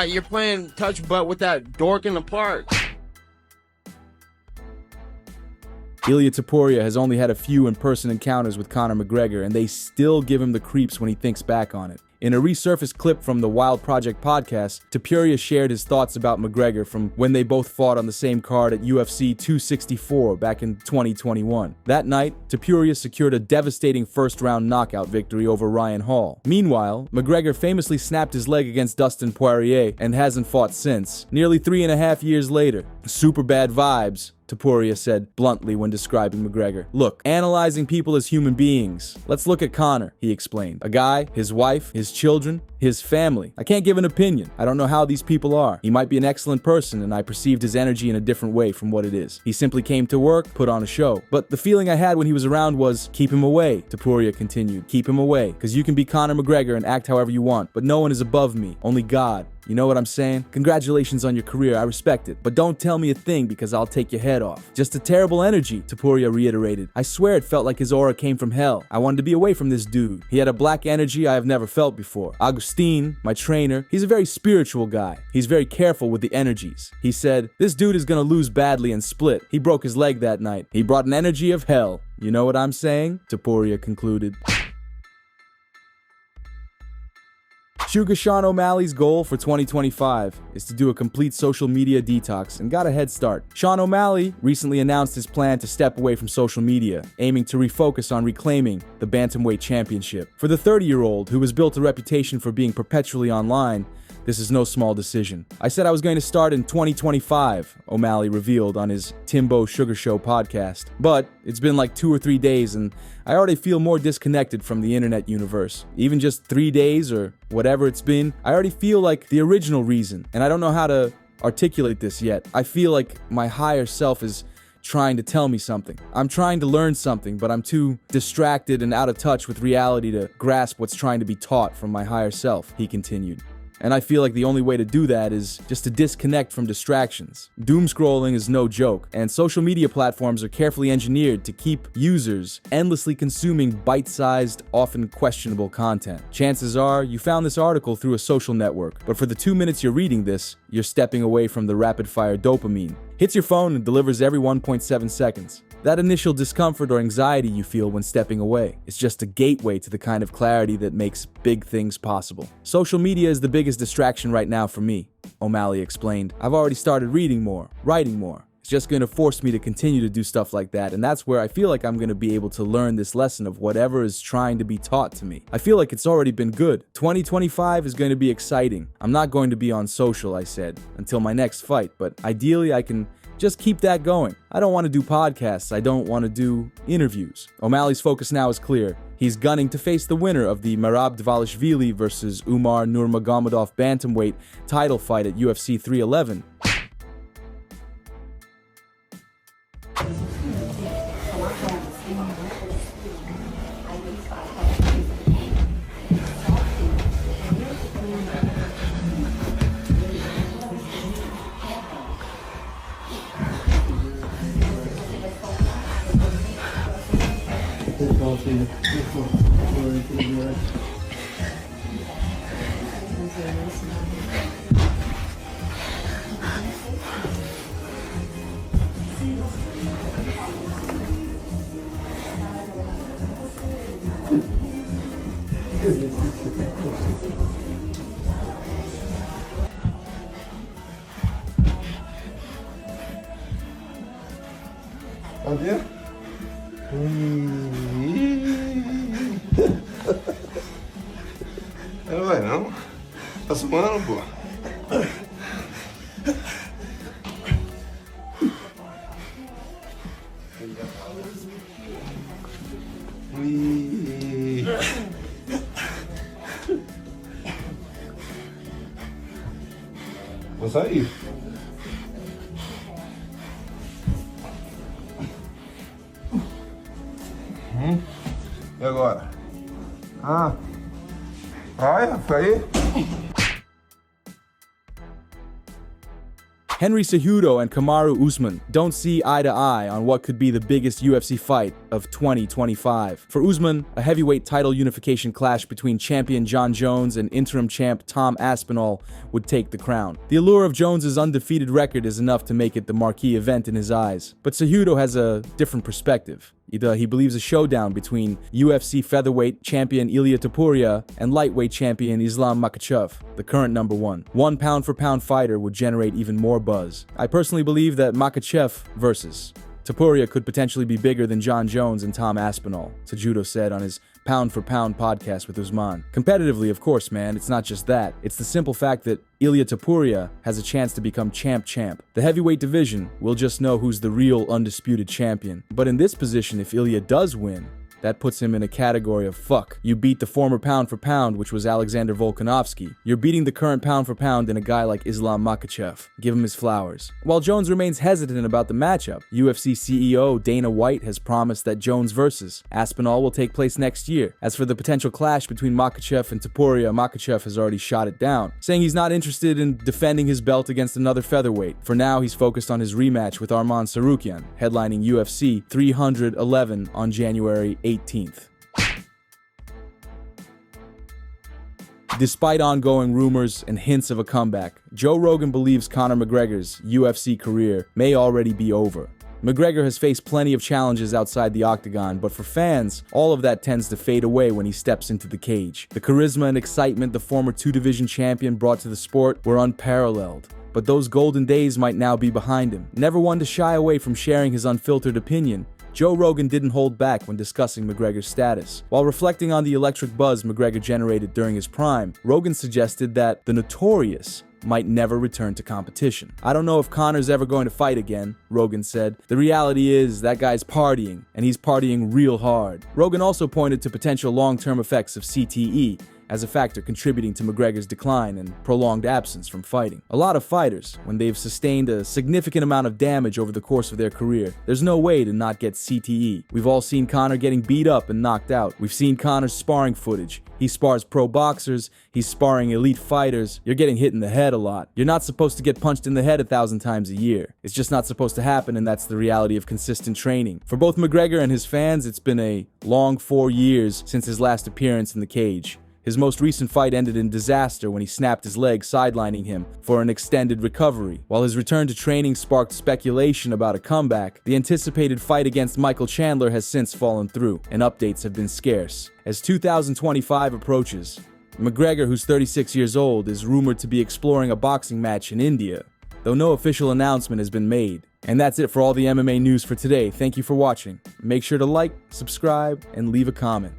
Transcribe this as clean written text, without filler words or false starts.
You're playing touch butt with that dork in the park. Ilia Topuria has only had a few in-person encounters with Conor McGregor, and they still give him the creeps when he thinks back on it. In a resurfaced clip from the Wild Project podcast, Topuria shared his thoughts about McGregor from when they both fought on the same card at UFC 264 back in 2021. That night, Topuria secured a devastating first-round knockout victory over Ryan Hall. Meanwhile, McGregor famously snapped his leg against Dustin Poirier and hasn't fought since. Nearly 3.5 years later. Super bad vibes, Topuria said bluntly when describing McGregor. Look, analyzing people as human beings. Let's look at Conor, he explained. A guy, his wife, his children, his family. I can't give an opinion. I don't know how these people are. He might be an excellent person, and I perceived his energy in a different way from what it is. He simply came to work, put on a show. But the feeling I had when he was around was, keep him away, Topuria continued. Keep him away, because you can be Conor McGregor and act however you want, but no one is above me, only God. You know what I'm saying? Congratulations on your career, I respect it. But don't tell me a thing because I'll take your head off. Just a terrible energy, Topuria reiterated. I swear it felt like his aura came from hell. I wanted to be away from this dude. He had a black energy I have never felt before. Agustin, my trainer, he's a very spiritual guy. He's very careful with the energies. He said, this dude is gonna lose badly and split. He broke his leg that night. He brought an energy of hell. You know what I'm saying? Topuria concluded. Sugar Sean O'Malley's goal for 2025 is to do a complete social media detox and got a head start. Sean O'Malley recently announced his plan to step away from social media, aiming to refocus on reclaiming the Bantamweight Championship. For the 30-year-old, who has built a reputation for being perpetually online, this is no small decision. I said I was going to start in 2025, O'Malley revealed on his Timbo Sugar Show podcast. But it's been like 2 or 3 days and I already feel more disconnected from the internet universe. Even just 3 days or whatever it's been, I already feel like the original reason. And I don't know how to articulate this yet. I feel like my higher self is trying to tell me something. I'm trying to learn something, but I'm too distracted and out of touch with reality to grasp what's trying to be taught from my higher self, he continued. And I feel like the only way to do that is just to disconnect from distractions. Doom scrolling is no joke, and social media platforms are carefully engineered to keep users endlessly consuming bite-sized, often questionable content. Chances are you found this article through a social network, but for the 2 minutes you're reading this, you're stepping away from the rapid-fire dopamine. Hits your phone and delivers every 1.7 seconds. That initial discomfort or anxiety you feel when stepping away is just a gateway to the kind of clarity that makes big things possible. Social media is the biggest distraction right now for me, O'Malley explained. I've already started reading more, writing more. It's just going to force me to continue to do stuff like that, and that's where I feel like I'm going to be able to learn this lesson of whatever is trying to be taught to me. I feel like it's already been good. 2025 is going to be exciting. I'm not going to be on social, I said, until my next fight, but ideally I can just keep that going. I don't want to do podcasts. I don't want to do interviews. O'Malley's focus now is clear. He's gunning to face the winner of the Merab Dvalishvili versus Umar Nurmagomedov bantamweight title fight at UFC 311. Cadê? Não vai não. Tá suando, pô. Vou sair. E agora? Vai, fica aí. Henry Cejudo and Kamaru Usman don't see eye to eye on what could be the biggest UFC fight of 2025. For Usman, a heavyweight title unification clash between champion Jon Jones and interim champ Tom Aspinall would take the crown. The allure of Jones's undefeated record is enough to make it the marquee event in his eyes. But Cejudo has a different perspective. He believes a showdown between UFC featherweight champion Ilia Topuria and lightweight champion Islam Makhachev, the current number one. One pound-for-pound fighter would generate even more buzz. I personally believe that Makhachev versus Topuria could potentially be bigger than Jon Jones and Tom Aspinall, Cejudo said on his Pound for Pound podcast with Usman. Competitively, of course, man, it's not just that. It's the simple fact that Ilia Topuria has a chance to become champ. The heavyweight division will just know who's the real undisputed champion. But in this position, if Ilia does win, that puts him in a category of fuck. You beat the former pound for pound, which was Alexander Volkanovski. You're beating the current pound for pound in a guy like Islam Makhachev. Give him his flowers. While Jones remains hesitant about the matchup, UFC CEO Dana White has promised that Jones versus Aspinall will take place next year. As for the potential clash between Makhachev and Topuria, Makhachev has already shot it down, saying he's not interested in defending his belt against another featherweight. For now, he's focused on his rematch with Arman Tsarukyan, headlining UFC 311 on January 18th. Despite ongoing rumors and hints of a comeback, Joe Rogan believes Conor McGregor's UFC career may already be over. McGregor has faced plenty of challenges outside the octagon, but for fans, all of that tends to fade away when he steps into the cage. The charisma and excitement the former two-division champion brought to the sport were unparalleled. But those golden days might now be behind him. Never one to shy away from sharing his unfiltered opinion, Joe Rogan didn't hold back when discussing McGregor's status. While reflecting on the electric buzz McGregor generated during his prime, Rogan suggested that the Notorious might never return to competition. I don't know if Conor's ever going to fight again, Rogan said. The reality is that guy's partying, and he's partying real hard. Rogan also pointed to potential long-term effects of CTE as a factor contributing to McGregor's decline and prolonged absence from fighting. A lot of fighters, when they've sustained a significant amount of damage over the course of their career, there's no way to not get CTE. We've all seen Conor getting beat up and knocked out. We've seen Conor's sparring footage. He spars pro boxers, he's sparring elite fighters. You're getting hit in the head a lot. You're not supposed to get punched in the head 1,000 times a year. It's just not supposed to happen, and that's the reality of consistent training. For both McGregor and his fans, it's been a long 4 years since his last appearance in the cage. His most recent fight ended in disaster when he snapped his leg, sidelining him for an extended recovery. While his return to training sparked speculation about a comeback, the anticipated fight against Michael Chandler has since fallen through, and updates have been scarce. As 2025 approaches, McGregor, who's 36 years old, is rumored to be exploring a boxing match in India, though no official announcement has been made. And that's it for all the MMA news for today. Thank you for watching. Make sure to like, subscribe, and leave a comment.